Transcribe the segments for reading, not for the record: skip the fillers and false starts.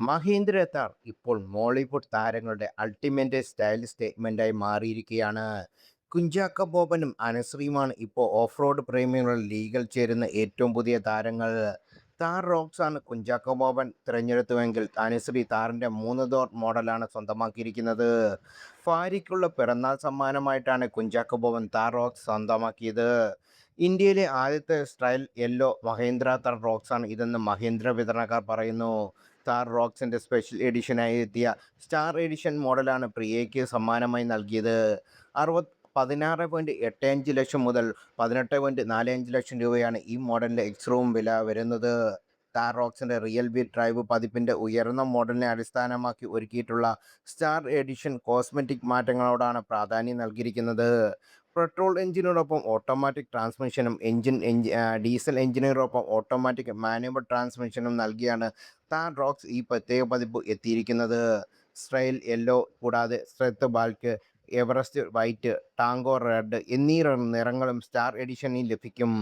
മഹീന്ദ്ര താർ ഇപ്പോൾ മോളിവുഡ് താരങ്ങളുടെ ultimate style സ്റ്റേറ്റ്മെന്റായി മാറിയിരിക്കുകയാണ്. കുഞ്ചാക്കോ ബോബനും അനശ്വരിയുമാണ് ഇപ്പോൾ ഓഫ് റോഡ് പ്രേമികളുടെ ലീഗിൽ ചേരുന്ന ഏറ്റവും പുതിയ താരങ്ങൾ. താർ റോക്സ് ആണ് കുഞ്ചാക്കോ ബോബൻ തിരഞ്ഞെടുത്തുവെങ്കിൽ അനശ്വരി താറിൻ്റെ 3 ഡോർ മോഡലാണ് സ്വന്തമാക്കിയിരിക്കുന്നത്. ഭാര്യയ്ക്കുള്ള പിറന്നാൾ സമ്മാനമായിട്ടാണ് കുഞ്ചാക്കോ ബോബൻ താർ റോക്സ് സ്വന്തമാക്കിയത്. ഇന്ത്യയിലെ ആദ്യത്തെ style yellow Mahindra Thar rocks ആണ് ഇതെന്ന് മഹീന്ദ്ര വിതരണക്കാർ പറയുന്നു. താർ റോക്സിൻ്റെ സ്പെഷ്യൽ എഡിഷനായി എത്തിയ സ്റ്റാർ എഡിഷൻ മോഡലാണ് പ്രിയയ്ക്ക് സമ്മാനമായി നൽകിയത്. 16.85 ലക്ഷം മുതൽ 18.45 ലക്ഷം രൂപയാണ് ഈ മോഡലിൻ്റെ എക്സ്-റൂം വില വരുന്നത്. താർ റോക്സിൻ്റെ റിയൽ വീൽ ഡ്രൈവ് പതിപ്പിൻ്റെ ഉയർന്ന മോഡലിനെ അടിസ്ഥാനമാക്കി ഒരുക്കിയിട്ടുള്ള സ്റ്റാർ എഡിഷൻ കോസ്മെറ്റിക് മാറ്റങ്ങളോടാണ് പ്രാധാന്യം നൽകിയിരിക്കുന്നത്. പെട്രോൾ എഞ്ചിനോടൊപ്പം ഓട്ടോമാറ്റിക് ട്രാൻസ്മിഷനും ഡീസൽ എഞ്ചിനോടൊപ്പം ഓട്ടോമാറ്റിക് മാനുവൽ ട്രാൻസ്മിഷനും നൽകിയാണ് താർ റോക്സ് ഈ പ്രത്യേക പതിപ്പ് എത്തിയിരിക്കുന്നത്. സ്റ്റൈൽ യെല്ലോ കൂടാതെ സ്ട്രെത്ത് Balk, Everest white, tango red എന്നീ നിറങ്ങളും സ്റ്റാർ എഡിഷനിൽ ലഭിക്കും.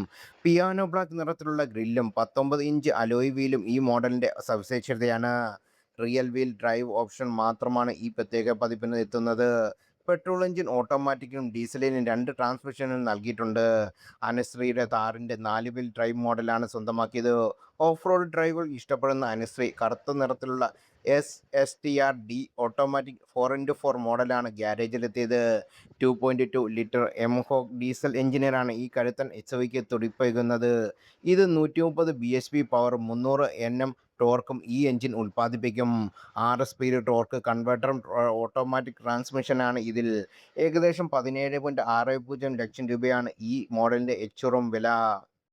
പിയാനോ ബ്ലാക്ക് നിറത്തിലുള്ള ഗ്രില്ലും 19 ഇഞ്ച് അലോയ് വീലും ഈ മോഡലിൻ്റെ സവിശേഷതയാണ്. റിയൽ വീൽ ഡ്രൈവ് ഓപ്ഷൻ മാത്രമാണ് ഈ പ്രത്യേക പതിപ്പിന് എത്തുന്നത്. പെട്രോൾ എഞ്ചിൻ ഓട്ടോമാറ്റിക്കും ഡീസലിനും 2 ട്രാൻസ്മിഷനും നൽകിയിട്ടുണ്ട്. അനശ്വരിയുടെ താറിൻ്റെ 4 വീൽ ഡ്രൈവ് മോഡലാണ് സ്വന്തമാക്കിയത്. ഓഫ് റോഡ് ഡ്രൈവുകൾ ഇഷ്ടപ്പെടുന്ന അനശ്വരി കറുത്ത നിറത്തിലുള്ള SSTR-D ഓട്ടോമാറ്റിക് 4x4 മോഡലാണ് ഗ്യാരേജിലെത്തിയത്. 2.2 ലിറ്റർ എംഹോഗ് ഡീസൽ എഞ്ചിനാണ് ഈ കരുത്തൻ SUVക്ക് തുടിപ്പേകുന്നത്. ഇത് 130 bhp പവറും 300 Nm ടോർക്കും ഈ എഞ്ചിൻ ഉൽപ്പാദിപ്പിക്കും. 6 സ്പീഡ് ടോർക്ക് കൺവെർട്ടറും ഓട്ടോമാറ്റിക് ട്രാൻസ്മിഷനാണ് ഇതിൽ. ഏകദേശം 17.60 ലക്ഷം രൂപയാണ് ഈ മോഡലിൻ്റെ എക്സ്-റൂം വില.